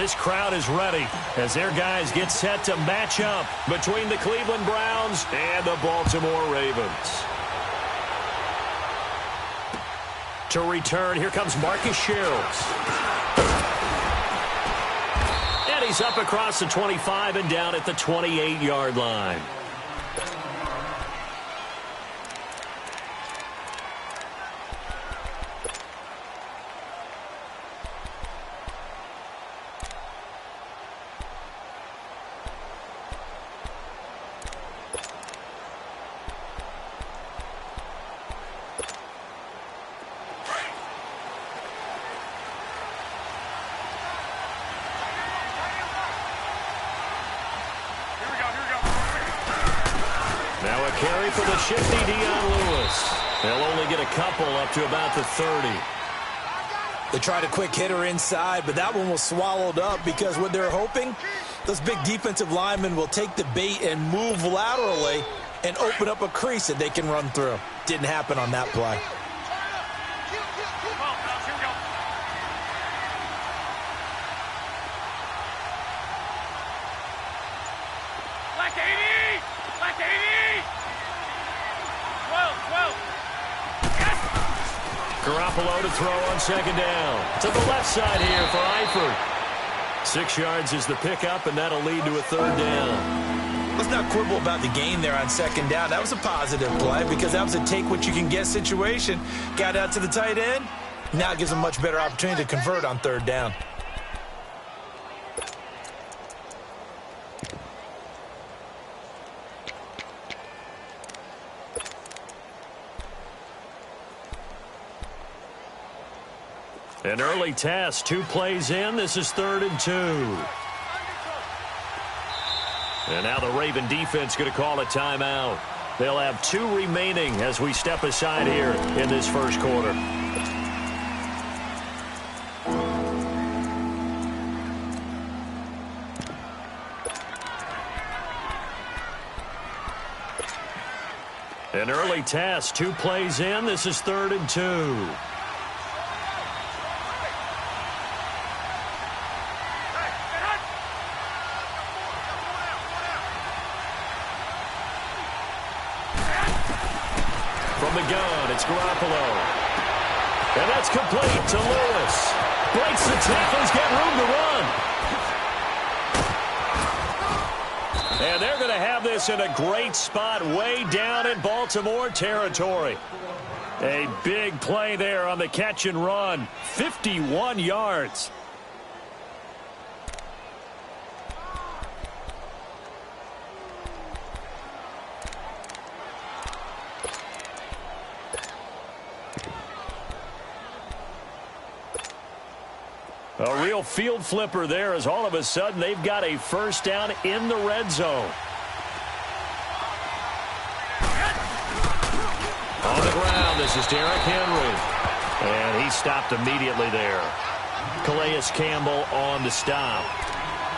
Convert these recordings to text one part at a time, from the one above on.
This crowd is ready as their guys get set to match up between the Cleveland Browns and the Baltimore Ravens. To return, here comes Marcus Shields. And he's up across the 25 and down at the 28-yard line. Now a carry for the shifty Dion Lewis. They'll only get a couple up to about the 30. They tried a quick hitter inside, but that one was swallowed up because what they're hoping, those big defensive linemen will take the bait and move laterally and open up a crease that they can run through. Didn't happen on that play. Garoppolo to throw on second down. To the left side here for Eifert. 6 yards is the pickup, and that'll lead to a third down. Let's not quibble about the gain there on second down. That was a positive play because that was a take-what-you-can-get situation. Got out to the tight end. Now it gives them a much better opportunity to convert on third down. An early test, 2 plays in. This is 3rd and 2. And now the Raven defense going to call a timeout. They'll have 2 remaining as we step aside here in this first quarter. An early test, 2 plays in. This is 3rd and 2. From the gun, it's Garoppolo. And that's complete to Lewis. Breaks the tackles, get room to run. And they're going to have this in a great spot way down in Baltimore territory. A big play there on the catch and run. 51 yards. A real field flipper there as all of a sudden they've got a first down in the red zone. On the ground, this is Derrick Henry. And he stopped immediately there. Calais Campbell on the stop.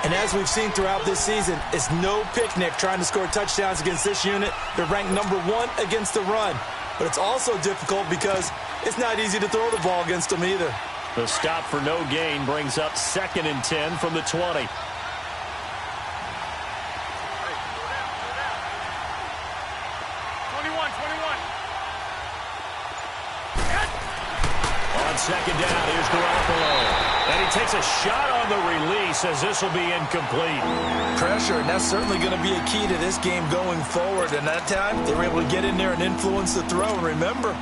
And as we've seen throughout this season, it's no picnic trying to score touchdowns against this unit. They're ranked number 1 against the run. But it's also difficult because it's not easy to throw the ball against them either. The stop for no gain brings up 2nd and 10 from the 20. On second down, here's Garoppolo. And he takes a shot on the release as this will be incomplete. Pressure, and that's certainly going to be a key to this game going forward. And that time, they were able to get in there and influence the throw. And remember,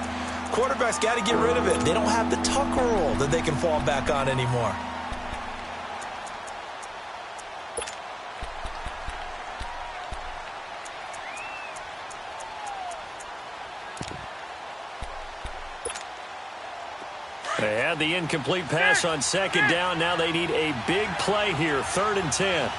quarterbacks got to get rid of it. They don't have the Tucker rule that they can fall back on anymore. They had the incomplete pass on second down. Now they need a big play here. 3rd and 10.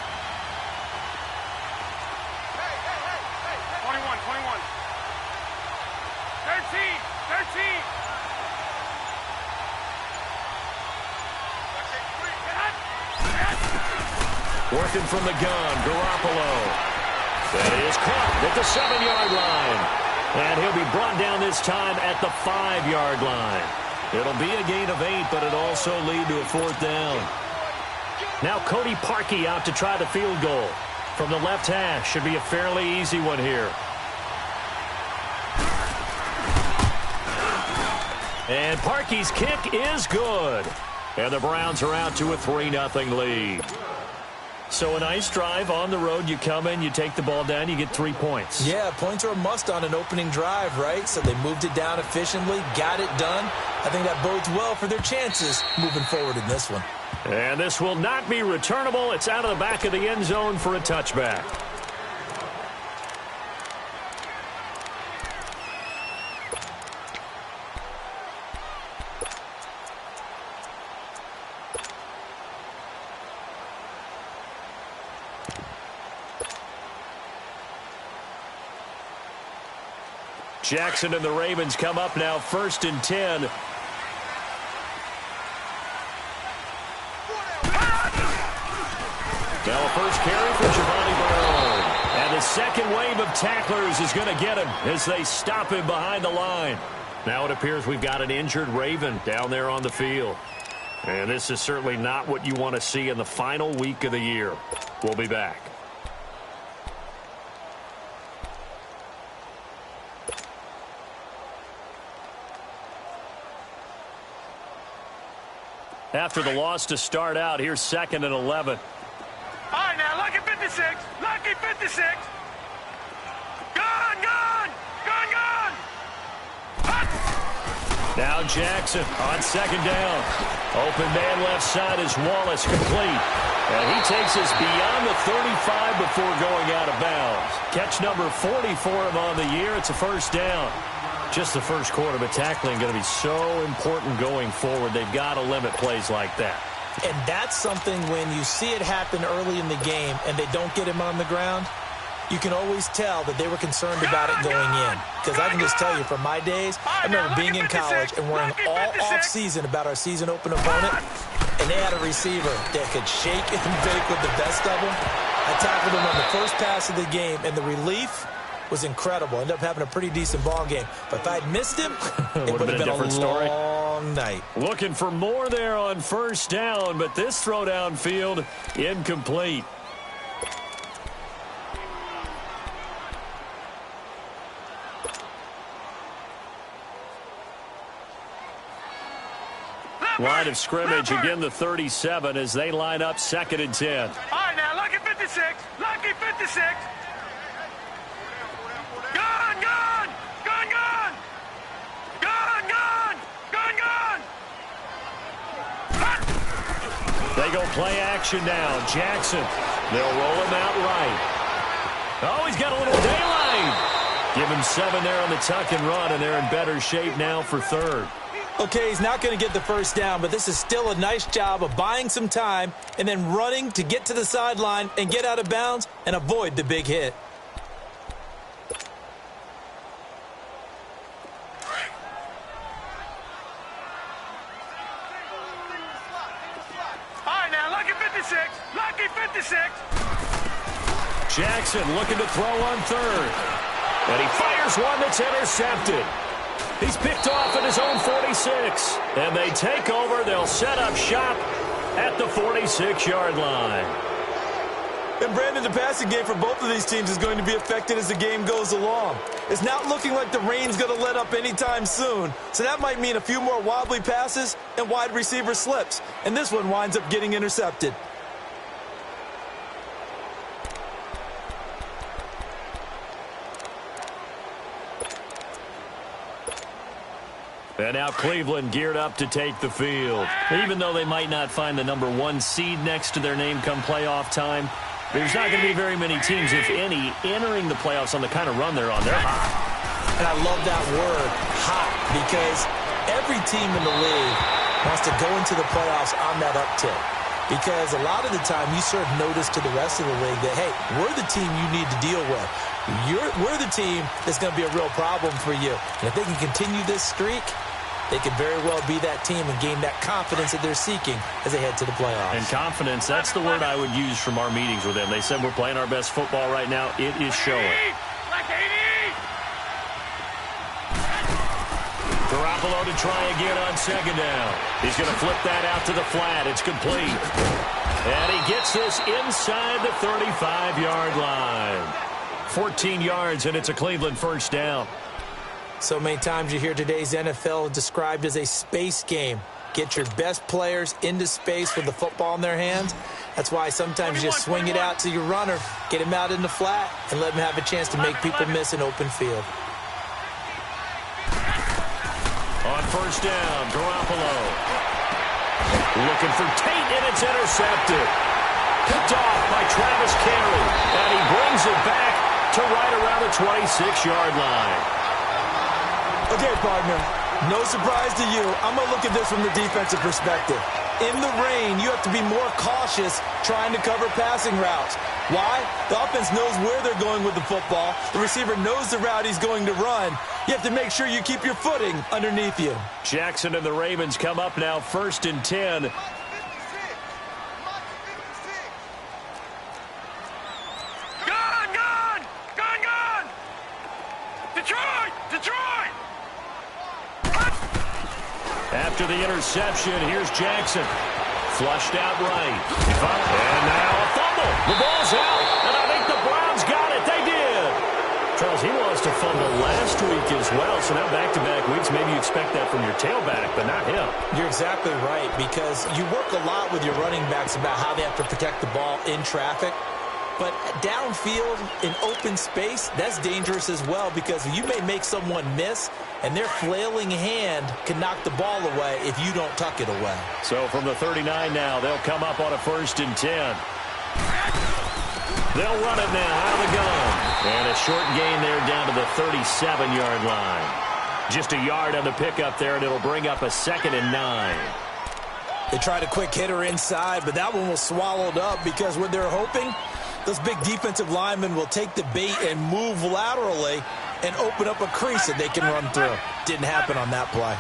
Working from the gun, Garoppolo. That is caught at the 7-yard line. And he'll be brought down this time at the 5-yard line. It'll be a gain of 8, but it'll also lead to a 4th down. Now Cody Parkey out to try the field goal. From the left hash, should be a fairly easy one here. And Parkey's kick is good. And the Browns are out to a 3-0 lead. So a nice drive on the road. You come in, you take the ball down, you get 3 points. Yeah, points are a must on an opening drive, right? So they moved it down efficiently, got it done. I think that bodes well for their chances moving forward in this one. And this will not be returnable. It's out of the back of the end zone for a touchback. Jackson and the Ravens come up now, 1st and 10. Now a first carry for Giovanni Bernard. And the second wave of tacklers is going to get him as they stop him behind the line. Now it appears we've got an injured Raven down there on the field. And this is certainly not what you want to see in the final week of the year. We'll be back. After the loss to start out, here's 2nd and 11. All right, now, lucky 56. Lucky 56. Gone, gone. Gone, gone. Now Jackson on 2nd down. Open man left side is Wallace, complete. And he takes us beyond the 35 before going out of bounds. Catch number 40 for him on the year. It's a first down. Just the first quarter, but tackling going to be so important going forward. They've got to limit plays like that. And that's something when you see it happen early in the game and they don't get him on the ground, you can always tell that they were concerned about it going in. Because I can just tell you from my days, I remember being in college and worrying all off-season about our season open opponent, and they had a receiver that could shake and bake with the best of them. I tackled him on the first pass of the game, and the relief was incredible. Ended up having a pretty decent ball game. But if I'd missed him, it would have been a long night. Looking for more there on first down, but this throw downfield incomplete. Line of scrimmage, again the 37 as they line up 2nd and 10. All right, now, lucky 56. Lucky 56. Gone, gone. Gone, gone. Gone, gone. Gone, gone. They go play action now. Jackson, they'll roll him out right. Oh, he's got a little daylight. Give him 7 there on the tuck and run, and they're in better shape now for 3rd. Okay, he's not going to get the first down, but this is still a nice job of buying some time and then running to get to the sideline and get out of bounds and avoid the big hit. All right, now, lucky 56. Lucky 56. Jackson looking to throw on 3rd. And he fires one that's intercepted. He's picked off at his own 46. And they take over. They'll set up shop at the 46-yard line. And Brandon, the passing game for both of these teams is going to be affected as the game goes along. It's not looking like the rain's going to let up anytime soon. So that might mean a few more wobbly passes and wide receiver slips. And this one winds up getting intercepted. And now Cleveland geared up to take the field. Even though they might not find the number 1 seed next to their name come playoff time, there's not going to be very many teams, if any, entering the playoffs on the kind of run they're on. They're hot. And I love that word, hot, because every team in the league wants to go into the playoffs on that uptick. Because a lot of the time you serve notice to the rest of the league that, hey, we're the team you need to deal with. We're the team that's going to be a real problem for you. And if they can continue this streak, they could very well be that team and gain that confidence that they're seeking as they head to the playoffs. And confidence, that's the word I would use from our meetings with them. They said we're playing our best football right now. It is showing. Like 80. Drop Garoppolo to try again on second down. He's going to flip that out to the flat. It's complete. And he gets this inside the 35-yard line. 14 yards, and it's a Cleveland first down. So many times you hear today's NFL described as a space game. Get your best players into space with the football in their hands. That's why sometimes you just swing it out to your runner, get him out in the flat, and let him have a chance to make people miss an open field. On first down, Garoppolo. Looking for Tate, and it's intercepted. Picked off by Travis Carey, and he brings it back to right around the 26-yard line. Okay, partner, no surprise to you. I'm going to look at this from the defensive perspective. In the rain, you have to be more cautious trying to cover passing routes. Why? The offense knows where they're going with the football. The receiver knows the route he's going to run. You have to make sure you keep your footing underneath you. Jackson and the Ravens come up now, 1st and 10. Gone! Detroit! After the interception, here's Jackson. Flushed out right. And now a fumble. The ball's out, and I think the Browns got it. They did. Charles, he lost a fumble last week as well, so now back-to-back weeks, maybe you expect that from your tailback, but not him. You're exactly right, because you work a lot with your running backs about how they have to protect the ball in traffic. But downfield, in open space, that's dangerous as well, because you may make someone miss, and their flailing hand can knock the ball away if you don't tuck it away. So from the 39 now, they'll come up on a 1st and 10. They'll run it now out of the gun. And a short gain there down to the 37-yard line. Just a yard on the pickup there, and it'll bring up a 2nd and 9. They tried a quick hitter inside, but that one was swallowed up because what they're hoping, those big defensive linemen will take the bait and move laterally and open up a crease that they can run through. Didn't happen on that play.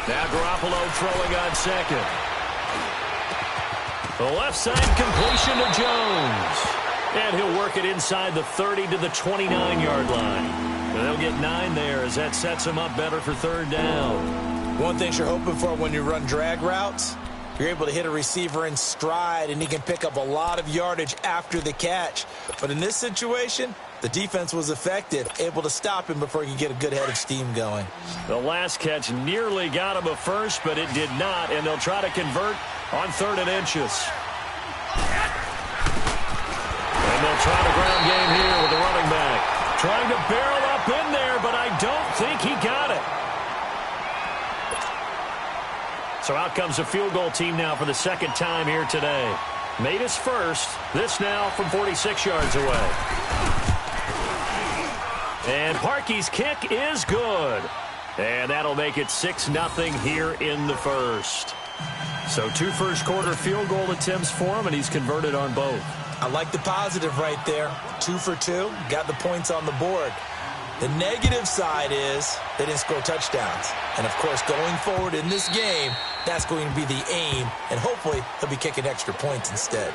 Now Garoppolo throwing on second. The left side completion to Jones. And he'll work it inside the 30 to the 29-yard line. And they'll get 9 there as that sets him up better for 3rd down. One thing you're hoping for when you run drag routes, you're able to hit a receiver in stride, and he can pick up a lot of yardage after the catch. But in this situation, the defense was effective, able to stop him before he could get a good head of steam going. The last catch nearly got him a first, but it did not, and they'll try to convert on 3rd and inches. And they'll try the ground game here with the running back. Trying to barrel up in there, but I don't think he got it. So out comes a field goal team now for the 2nd time here today. Made his first. This now from 46 yards away. And Parkey's kick is good. And that'll make it 6-0 here in the first. So 2 first-quarter field goal attempts for him, and he's converted on both. I like the positive right there. 2 for 2, got the points on the board. The negative side is they didn't score touchdowns. And, of course, going forward in this game, that's going to be the aim, and hopefully he'll be kicking extra points instead.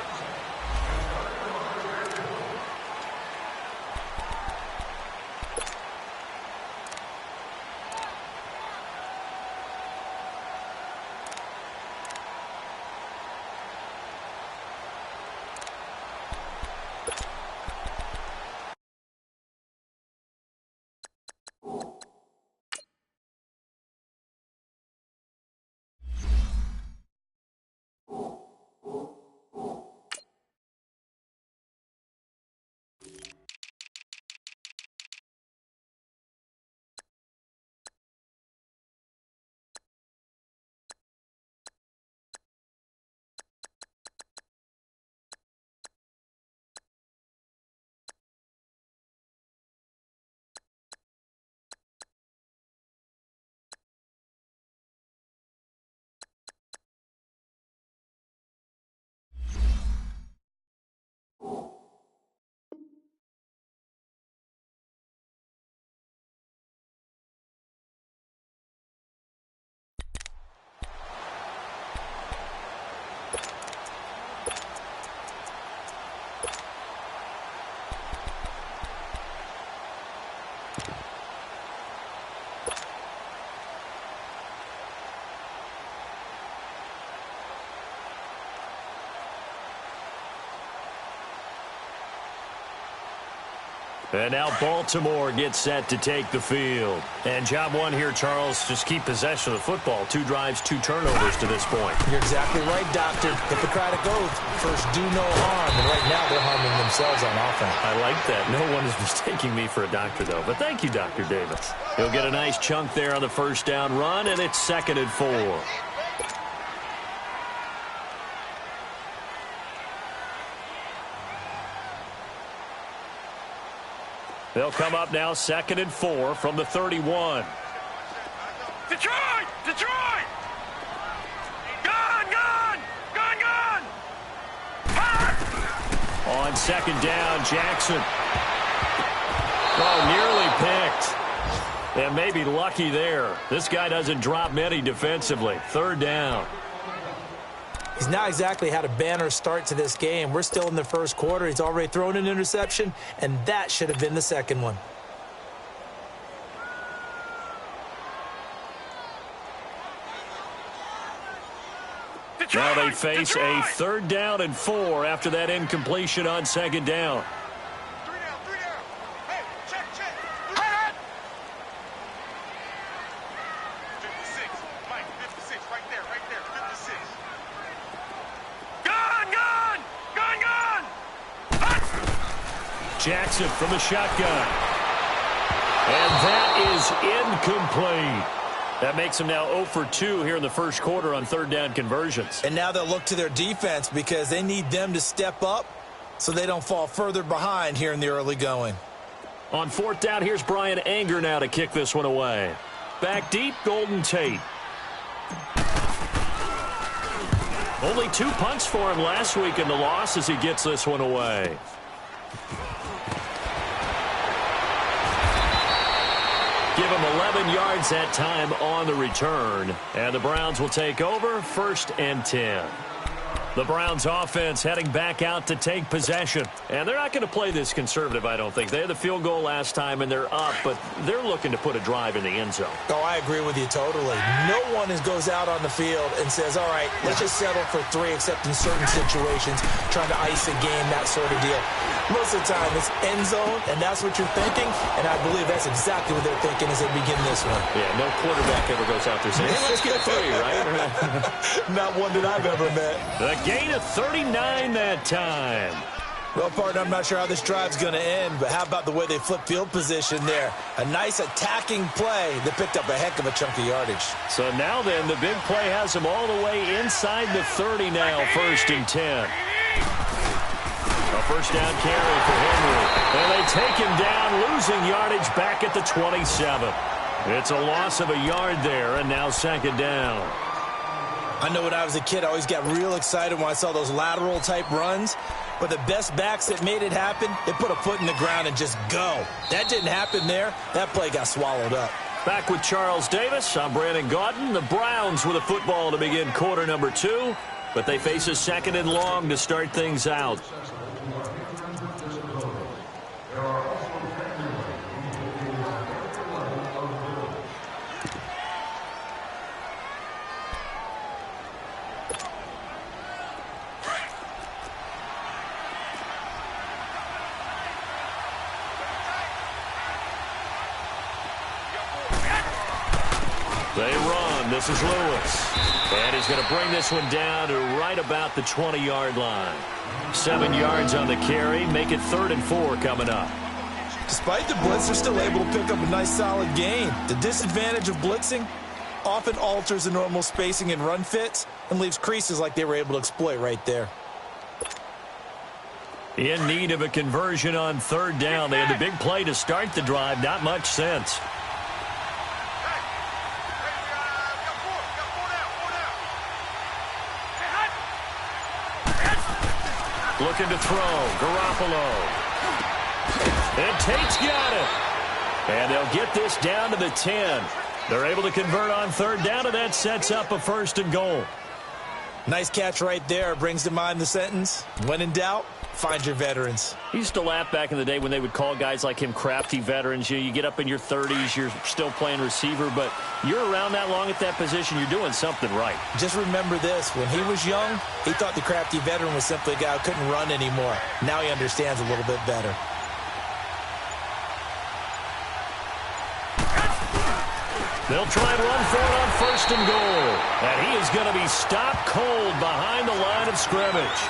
And now Baltimore gets set to take the field. And job one here, Charles, just keep possession of the football. 2 drives, 2 turnovers to this point. You're exactly right, Doctor. Hippocratic oath. First, do no harm. And right now, they're harming themselves on offense. I like that. No one is mistaking me for a doctor, though. But thank you, Dr. Davis. He'll get a nice chunk there on the first down run, and it's 2nd and 4. They'll come up now 2nd and 4 from the 31. Detroit! Detroit! Gone! Gone! Gone! Gone! On 2nd down, Jackson. Oh, nearly picked. And maybe lucky there. This guy doesn't drop many defensively. 3rd down. He's not exactly had a banner start to this game. We're still in the first quarter. He's already thrown an interception, and that should have been the second one. Detroit! Now they face Detroit! a 3rd down and 4 after that incompletion on 2nd down. 3 down, 3 down. Hey, check, check. Hot! 56. Mike, 56. Right there, 56. Gone! Gone! Gone! Gone! Hot! Jackson from the shotgun. And that is incomplete. That makes them now 0 for 2 here in the first quarter on 3rd down conversions. And now they'll look to their defense because they need them to step up so they don't fall further behind here in the early going. On 4th down, here's Brian Anger now to kick this one away. Back deep, Golden Tate. Only 2 punts for him last week in the loss as he gets this one away. Give him 11 yards that time on the return. And the Browns will take over 1st and 10. The Browns offense heading back out to take possession. And they're not going to play this conservative, I don't think. They had the field goal last time, and they're up, but they're looking to put a drive in the end zone. Oh, I agree with you totally. No one goes out on the field and says, all right, let's just settle for 3, except in certain situations, trying to ice a game, that sort of deal. Most of the time, it's end zone, and that's what you're thinking, and I believe that's exactly what they're thinking as they begin this one. Yeah, no quarterback ever goes out there saying, hey, let's get 3, right? Not one that I've ever met. The gain of 39 that time. Well, partner, I'm not sure how this drive's going to end, but how about the way they flip field position there? A nice attacking play that picked up a heck of a chunk of yardage. So now then, the big play has them all the way inside the 30 now, 1st and 10. A 1st down carry for Henry. And they take him down, losing yardage back at the 27. It's a loss of a yard there, and now 2nd down. I know when I was a kid, I always got real excited when I saw those lateral-type runs. But the best backs that made it happen, they put a foot in the ground and just go. That didn't happen there. That play got swallowed up. Back with Charles Davis. I'm Brandon Gaudin. The Browns with a football to begin quarter number 2. But they face a 2nd and long to start things out. They run. This is Lewis. And he's going to bring this one down to right about the 20-yard line. 7 yards on the carry. Make it 3rd and 4 coming up. Despite the blitz, they're still able to pick up a nice solid gain. The disadvantage of blitzing often alters the normal spacing and run fits and leaves creases like they were able to exploit right there. In need of a conversion on 3rd down. They had the big play to start the drive. Not much sense. Looking to throw. Garoppolo. And Tate's got it. And they'll get this down to the 10. They're able to convert on 3rd down, and that sets up a 1st and goal. Nice catch right there. Brings to mind the sentence, when in doubt, find your veterans. He used to laugh back in the day when they would call guys like him crafty veterans. You get up in your 30s, you're still playing receiver, but you're around that long at that position, you're doing something right. Just remember this. When he was young, he thought the crafty veteran was simply a guy who couldn't run anymore. Now he understands a little bit better. They'll try and run for it on 1st and goal. And he is going to be stopped cold behind the line of scrimmage.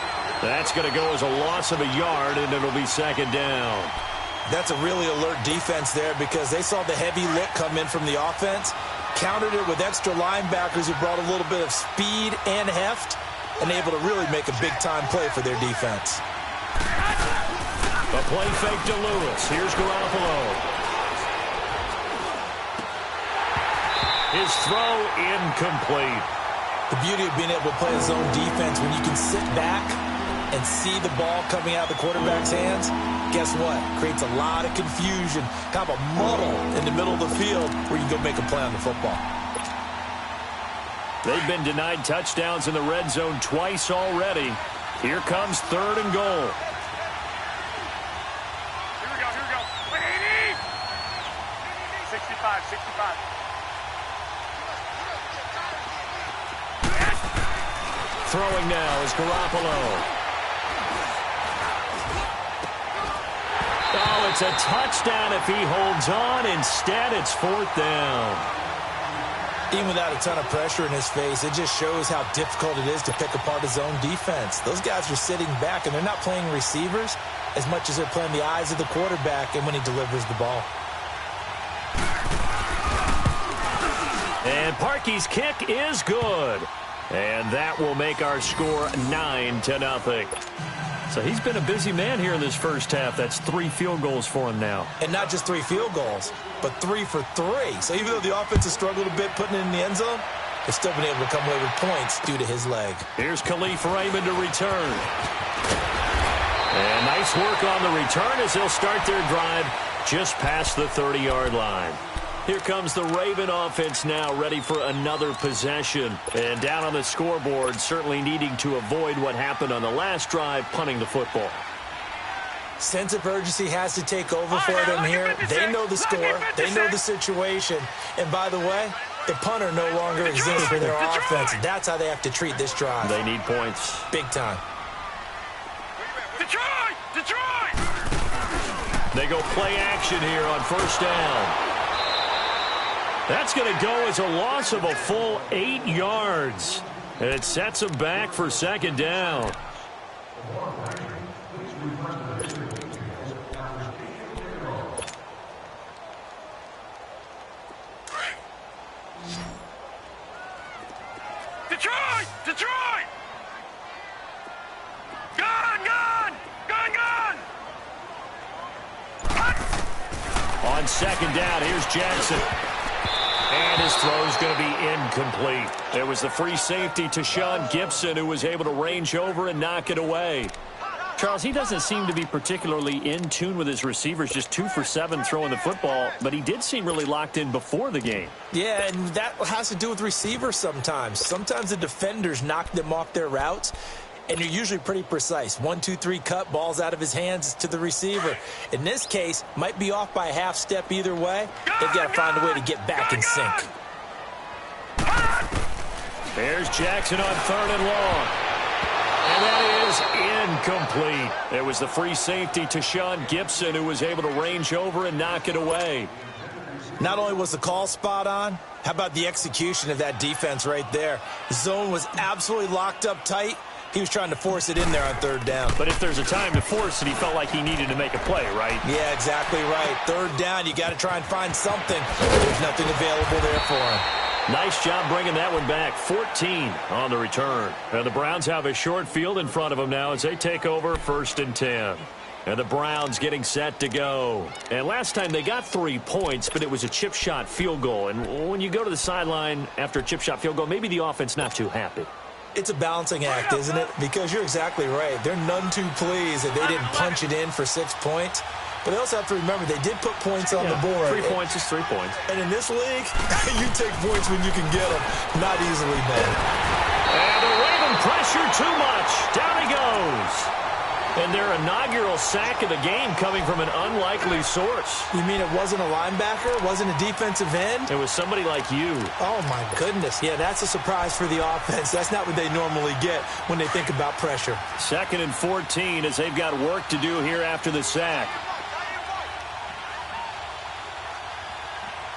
That's going to go as a loss of a yard, and it'll be 2nd down. That's a really alert defense there because they saw the heavy look come in from the offense, countered it with extra linebackers who brought a little bit of speed and heft, and able to really make a big-time play for their defense. A play fake to Lewis. Here's Garoppolo. His throw incomplete. The beauty of being able to play a zone defense when you can sit back and see the ball coming out of the quarterback's hands, guess what? Creates a lot of confusion, kind of a muddle in the middle of the field where you can go make a play on the football. They've been denied touchdowns in the red zone twice already. Here comes 3rd and goal. Here we go. 80! 65. Throwing now is Garoppolo. Oh, it's a touchdown if he holds on. Instead, it's 4th down. Even without a ton of pressure in his face, it just shows how difficult it is to pick apart his own defense. Those guys are sitting back, and they're not playing receivers as much as they're playing the eyes of the quarterback and when he delivers the ball. And Parkey's kick is good. And that will make our score 9-0. So he's been a busy man here in this first half. That's 3 field goals for him now. And not just 3 field goals, but 3 for 3. So even though the offense has struggled a bit putting it in the end zone, they've still been able to come away with points due to his leg. Here's Khalif Raymond to return. And nice work on the return as they'll start their drive just past the 30-yard line. Here comes the Raven offense now, ready for another possession. And down on the scoreboard, certainly needing to avoid what happened on the last drive, punting the football. Sense of urgency has to take over for them here. They know the score. They know the situation. And by the way, the punter no longer exists for their offense. That's how they have to treat this drive. They need points. Big time. Detroit! They go play action here on 1st down. That's going to go as a loss of a full 8 yards. And it sets them back for 2nd down. Detroit! Gone! On 2nd down, here's Jackson. And his throw is going to be incomplete. There was the free safety to Sean Gibson, who was able to range over and knock it away. Charles, he doesn't seem to be particularly in tune with his receivers, just 2 for 7 throwing the football, but he did seem really locked in before the game. Yeah, and that has to do with receivers sometimes. Sometimes the defenders knock them off their routes, and you're usually pretty precise. 1, 2, 3 cut, balls out of his hands to the receiver. In this case, might be off by a half step either way. They've got to find a way to get back in sync. There's Jackson on 3rd and long. And that is incomplete. There was the free safety to Sean Gibson, who was able to range over and knock it away. Not only was the call spot on, how about the execution of that defense right there? The zone was absolutely locked up tight. He was trying to force it in there on 3rd down. But if there's a time to force it, he felt like he needed to make a play, right? Yeah, exactly right. 3rd down, you got to try and find something. There's nothing available there for him. Nice job bringing that one back. 14 on the return. And the Browns have a short field in front of them now as they take over 1st and 10. And the Browns getting set to go. And last time they got 3 points, but it was a chip shot field goal. And when you go to the sideline after a chip shot field goal, maybe the offense not too happy. It's a balancing act, isn't it? Because you're exactly right. They're none too pleased that they didn't punch it in for 6 points. But they also have to remember they did put points on the board. 3 points is 3 points. And in this league, you take points when you can get them. Not easily made. And the Raven pressure too much. Down he goes. And their inaugural sack of the game coming from an unlikely source. You mean it wasn't a linebacker? It wasn't a defensive end? It was somebody like you. Oh, my goodness. Yeah, that's a surprise for the offense. That's not what they normally get when they think about pressure. 2nd and 14 as they've got work to do here after the sack.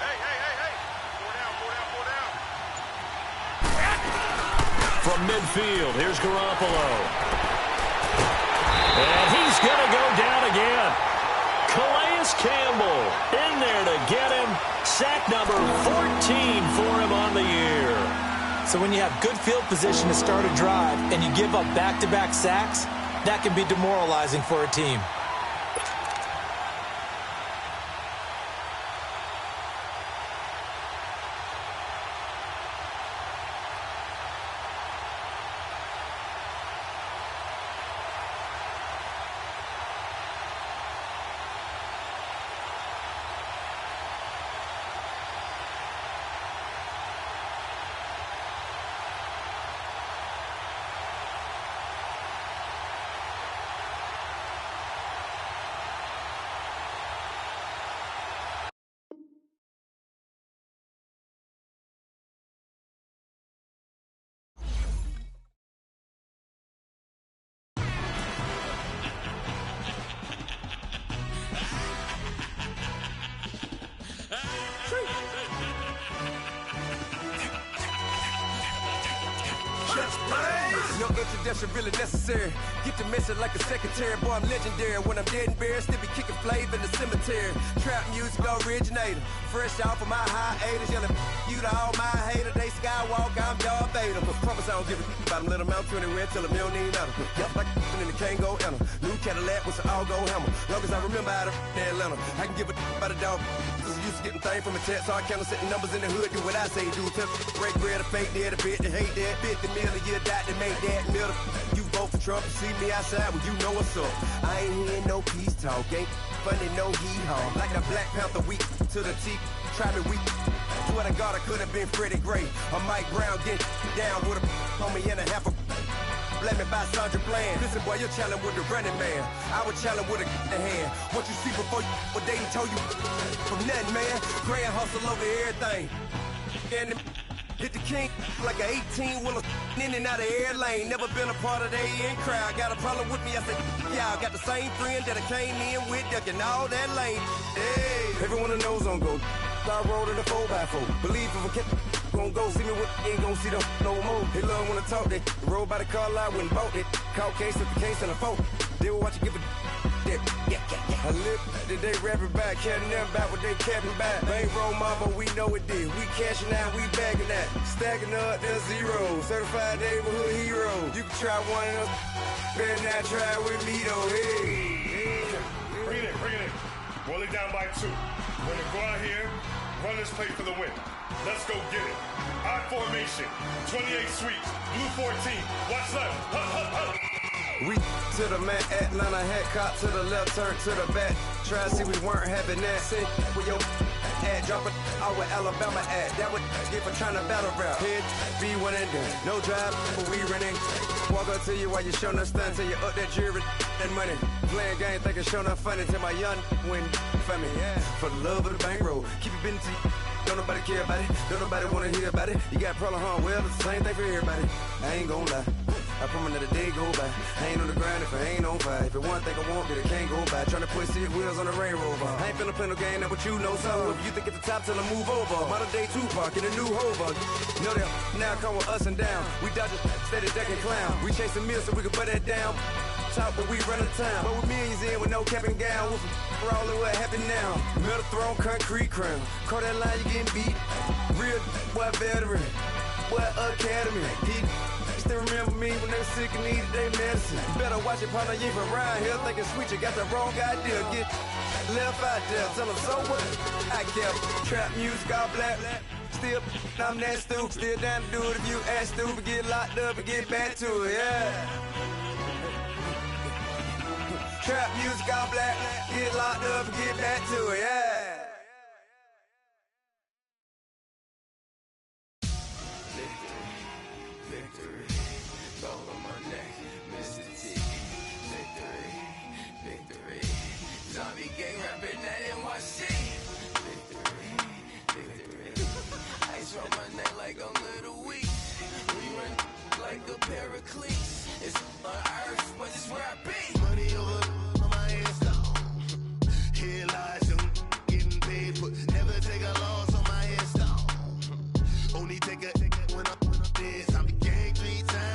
Hey. 4 down, From midfield, here's Garoppolo. And he's going to go down again. Calais Campbell in there to get him. Sack number 14 for him on the year. So when you have good field position to start a drive and you give up back-to-back sacks, that can be demoralizing for a team. No introduction really necessary. Get the message like a secretary. Boy, I'm legendary. When I'm dead and buried, still be kicking flavor in the cemetery. Trap music originator. Fresh off of my hiatus. Yelling you to all my haters. They skywalk, I'm Darth Vader. But promise I don't give a about them. Let them out anywhere till them don't need nothing. Yup, like in the Kango enter. New Cadillac with an all-go hammer. Long as I remember how to Atlanta. I can give a about a dog. Used to getting things from a text, so I count setting numbers in the hood. Do what I say, do. Tell break bread, a fake dead, a bit, to hate that. 50 million, you die to make that middle. You vote for Trump, you see me outside, well, you know what's up. I ain't hearing no peace talk, ain't funny, no heat haul. Like the Black Panther weak to the teeth, try me weak. Swear to God, I could have been Freddie Gray. Or Mike Brown getting down with a homie and a half a. Blame me by Sandra Bland. Listen, boy, you're challenging with the running man. I was challenging with a hand. What you see before you, what they told you from nothing, man. Grand hustle over everything. And hit the king like an 18-wheeler in and out of air lane. Never been a part of the in crowd. Got a problem with me, I said, y'all got the same friend that I came in with, ducking all that lane. Hey, everyone that knows on go. I rolled in a 4x4. Believe if a kid gon' go see me with ain't gon' see them no more. They love when I talk, they roll by the car lot when bought it. Call case at the case and a phone. They will watch you give a that. I live today rapping back, carrying them back what they capping back. Ain't roll mom, but we know it did. We cashing out, we bagging that. Stacking up, there's zero. Certified neighborhood hero. You can try one of them, better not try with me though. Hey. Bring it in. Roll it down by 2. We're gonna go out here, run this play for the win. Let's go get it. I formation, 28 sweeps, blue 14. Watch left. Hup, hup, hup. We to the man, Atlanta head cop to the left, turn to the back. Try to see we weren't having that. Say with your ad, drop it out with Alabama ad. That would get for trying to battle rap. Head, be one and done. No drive, but we running. Walk up to you while you showing us stun till you up that jewelry and money. Playing game, thinking showing up funny till my young win for me. Yeah. For the love of the bankroll, keep it been to you. Don't nobody care about it. Don't nobody wanna hear about it. You got a problem, huh? Well, it's the same thing for everybody. I ain't gon' lie. I promise that a day go by. I ain't on the ground if I ain't on fire. If it one thing I want, then it can't go by. Tryna put 6 wheels on the Range Rover. I ain't finna play no game, that what you know. So if you think it's the top, tell them move over. Modern day Tupac in a new Hover. Know that now come with us and down. We dodge a steady deck and clown. We chasing meals so we can put that down. Top, but we run the town. But with millions in with no cap and gown. We're all in what happened now. Metal throne, concrete crown. Call that line, you getting beat. Real what veteran. What academy. He still remember me when they sick and needed their medicine. You better watch it, partner, you ain't from around here. Thinking sweet, you got the wrong idea. Get left out there. Tell them so what? I kept trap music all black. Still, I'm that stupid. Still down to do it if you act stupid. Get locked up and get back to it, yeah. Trap music all black. Get locked up and get back to it, yeah. Paraclete. It's on earth, but it's where I be. Money over on my headstone. Here lies them getting paid for. Never take a loss on my headstone. Only take a when I'm dead. I'm the gang 3 times.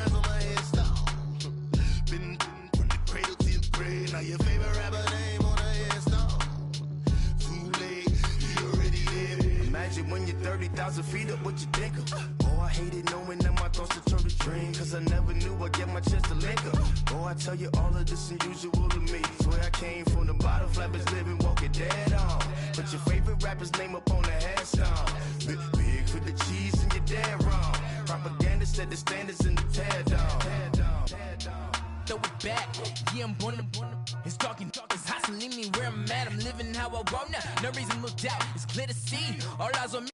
30,000 feet up, what you think of? Oh, I hated knowing that my thoughts would turn to dream, cause I never knew I'd get my chance to link up. Oh, I tell you all of this unusual to me. Swear I came from the bottom, flappers living, walking dead on. Put your favorite rapper's name up on the headstone. Big for the cheese and you're dead wrong. Propaganda set the standards in the tear down. Throw it back, yeah, I'm born. It's talking, it's hustling me where I'm at. I'm living how I want now. No reason to look out, it's clear to see. All eyes on me.